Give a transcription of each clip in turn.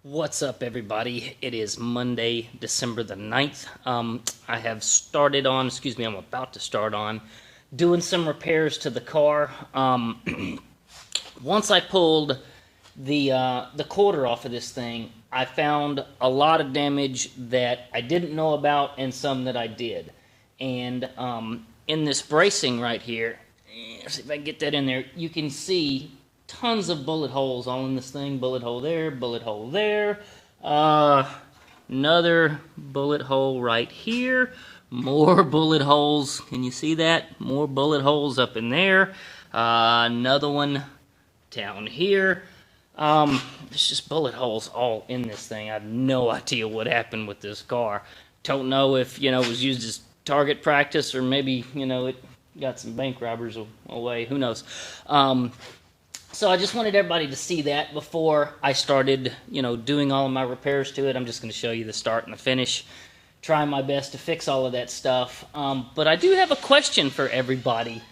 What's up, everybody? It is Monday, December the 9th. I have started on, I'm about to start on doing some repairs to the car. Once I pulled the quarter off of this thing, I found a lot of damage that I didn't know about and some that I did. And in this bracing right here, let's see if I can get that in there, you can see tons of bullet holes all in this thing. Bullet hole there, another bullet hole right here, more bullet holes. Can you see that? More bullet holes up in there. Another one down here. There's just bullet holes all in this thing. I have no idea what happened with this car. Don't know if, it was used as target practice or maybe, it got some bank robbers away. Who knows? So I just wanted everybody to see that before I started, doing all of my repairs to it. I'm just going to show you the start and the finish. Trying my best to fix all of that stuff. But I do have a question for everybody.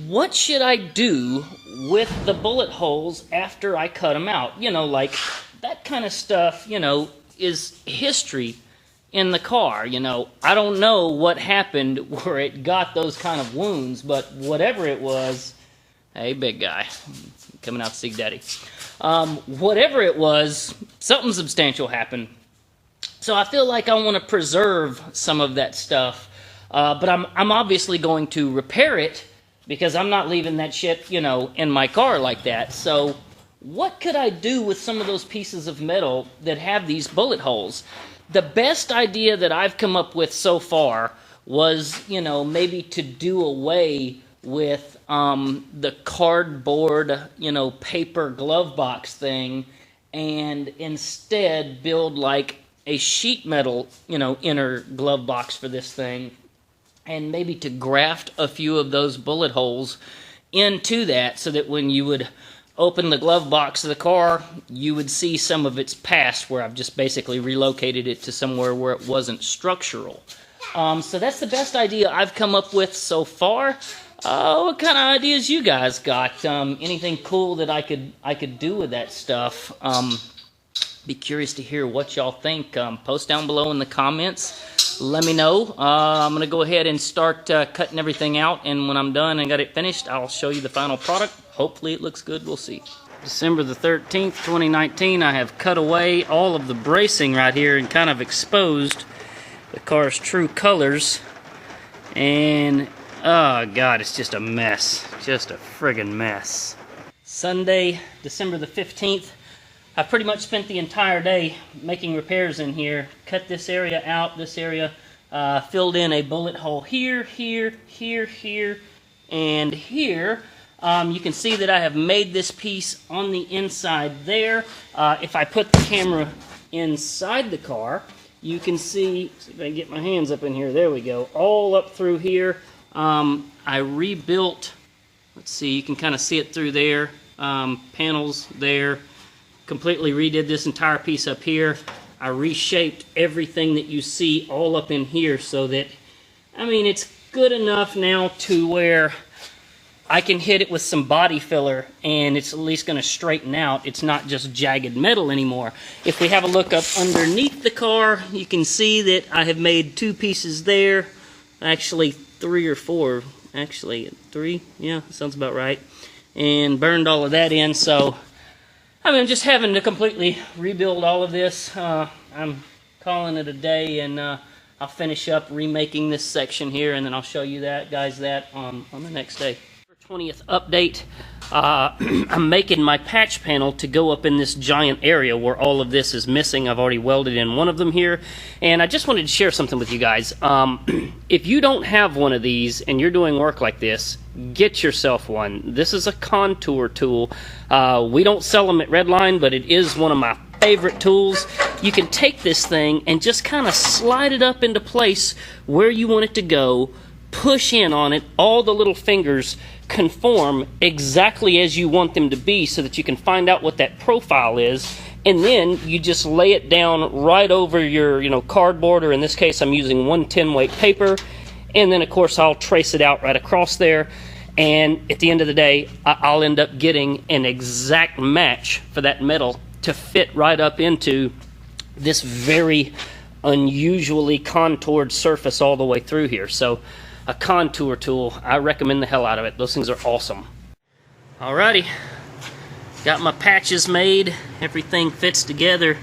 What should I do with the bullet holes after I cut them out? Like that kind of stuff, is history in the car. I don't know what happened where it got those kind of wounds, but whatever it was, hey, big guy, coming out to see Daddy. Whatever it was, something substantial happened. So I feel like I want to preserve some of that stuff, but I'm obviously going to repair it because I'm not leaving that shit, in my car like that. So what could I do with some of those pieces of metal that have these bullet holes? The best idea that I've come up with so far was, maybe to do away with the cardboard, paper glove box thing, and instead build like a sheet metal, inner glove box for this thing, and maybe to graft a few of those bullet holes into that so that when you would open the glove box of the car, you would see some of its past, where I've just basically relocated it to somewhere where it wasn't structural. So that's the best idea I've come up with so far. What kind of ideas you guys got? Anything cool that I could do with that stuff? Be curious to hear what y'all think. Post down below in the comments. Let me know. I'm going to go ahead and start cutting everything out, and when I'm done and got it finished, I'll show you the final product. Hopefully it looks good. We'll see. December the 13th, 2019, I have cut away all of the bracing right here and kind of exposed the car's true colors. And oh, God, it's just a mess. Just a friggin' mess. Sunday, December the 15th. I pretty much spent the entire day making repairs in here. Cut this area out, this area. Filled in a bullet hole here, here, here, here, and here. You can see that I have made this piece on the inside there. If I put the camera inside the car, you can see if I can get my hands up in here. There we go. All up through here. I rebuilt, let's see, you can kind of see it through there, panels there, completely redid this entire piece up here. I reshaped everything that you see all up in here so that, it's good enough now to where I can hit it with some body filler and it's at least going to straighten out. It's not just jagged metal anymore. If we have a look up underneath the car, you can see that I have made two pieces there, actually 3 or 4, actually 3, yeah, sounds about right, and burned all of that in. So I'm just having to completely rebuild all of this. I'm calling it a day, and I'll finish up remaking this section here, and then I'll show you that, guys, that on the next day. 20th update. I'm making my patch panel to go up in this giant area where all of this is missing. I've already welded in one of them here, and I just wanted to share something with you guys. If you don't have one of these and you're doing work like this, get yourself one. This is a contour tool. We don't sell them at Redline, but it is one of my favorite tools. You can take this thing and just kind of slide it up into place where you want it to go, push in on it, all the little fingers conform exactly as you want them to be so that you can find out what that profile is, and then you just lay it down right over your cardboard, or in this case I'm using 110 weight paper, and then of course I'll trace it out right across there, and at the end of the day I'll end up getting an exact match for that metal to fit right up into this very unusually contoured surface all the way through here. So a contour tool, I recommend the hell out of it. Those things are awesome. Alrighty, got my patches made. Everything fits together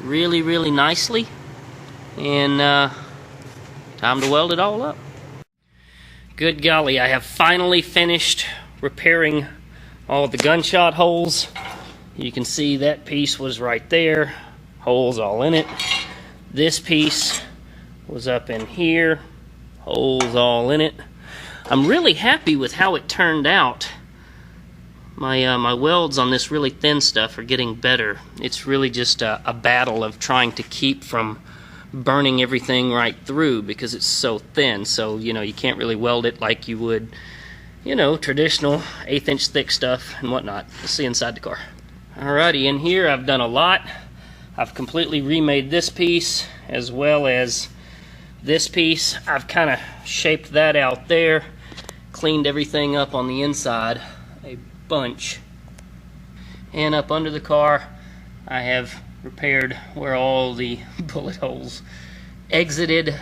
really, really nicely. And time to weld it all up. Good golly, I have finally finished repairing all the gunshot holes. You can see that piece was right there, holes all in it. This piece was up in here, holes all in it. I'm really happy with how it turned out. My welds on this really thin stuff are getting better. It's really just a battle of trying to keep from burning everything right through because it's so thin. So, you know, you can't really weld it like you would, you know, traditional 1/8 inch thick stuff and whatnot. Let's see inside the car. Alrighty, in here I've done a lot. I've completely remade this piece as well as this piece. I've kind of shaped that out there, cleaned everything up on the inside a bunch. And up under the car I have repaired where all the bullet holes exited.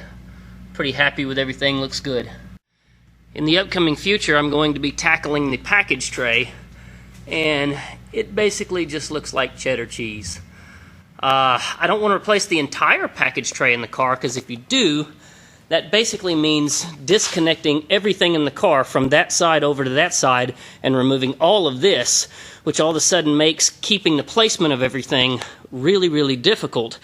Pretty happy with everything, looks good. In the upcoming future I'm going to be tackling the package tray, and it basically just looks like cheddar cheese. I don't want to replace the entire package tray in the car, because if you do, that basically means disconnecting everything in the car from that side over to that side and removing all of this, which all of a sudden makes keeping the placement of everything really, really difficult.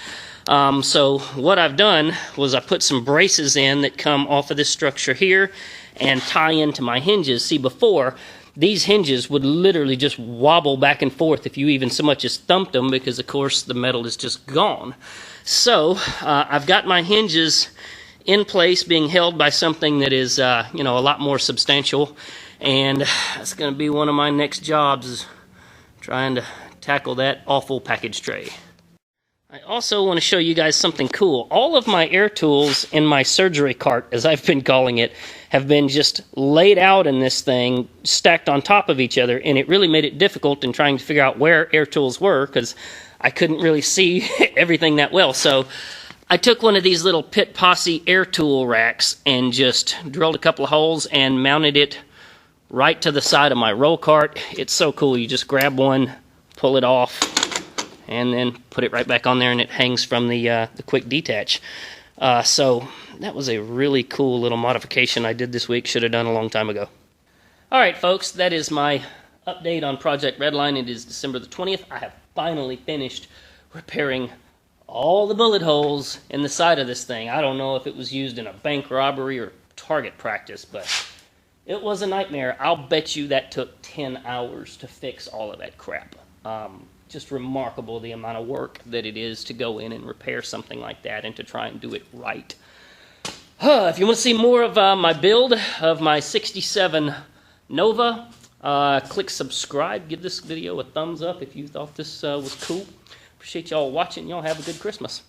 So what I've done was I put some braces in that come off of this structure here and tie into my hinges. See, before, these hinges would literally just wobble back and forth if you even so much as thumped them, because of course the metal is just gone. So I've got my hinges in place, being held by something that is you know, a lot more substantial, and that's going to be one of my next jobs, is trying to tackle that awful package tray. I also want to show you guys something cool. All of my air tools in my surgery cart, as I've been calling it, have been just laid out in this thing, stacked on top of each other, and it really made it difficult in trying to figure out where air tools were, because I couldn't really see everything that well. So I took one of these little Pit Posse air tool racks and just drilled a couple of holes and mounted it right to the side of my roll cart. It's so cool. You just grab one, pull it off, and then put it right back on there, and it hangs from the quick detach. So that was a really cool little modification I did this week. Should have done a long time ago. All right, folks, that is my update on Project Redline. It is December the 20th. I have finally finished repairing all the bullet holes in the side of this thing. I don't know if it was used in a bank robbery or target practice, but it was a nightmare. I'll bet you that took 10 hours to fix all of that crap. Just remarkable the amount of work that it is to go in and repair something like that and to try and do it right. If you want to see more of my build of my 67 Nova, click subscribe. Give this video a thumbs up if you thought this was cool. Appreciate y'all watching. Y'all have a good Christmas.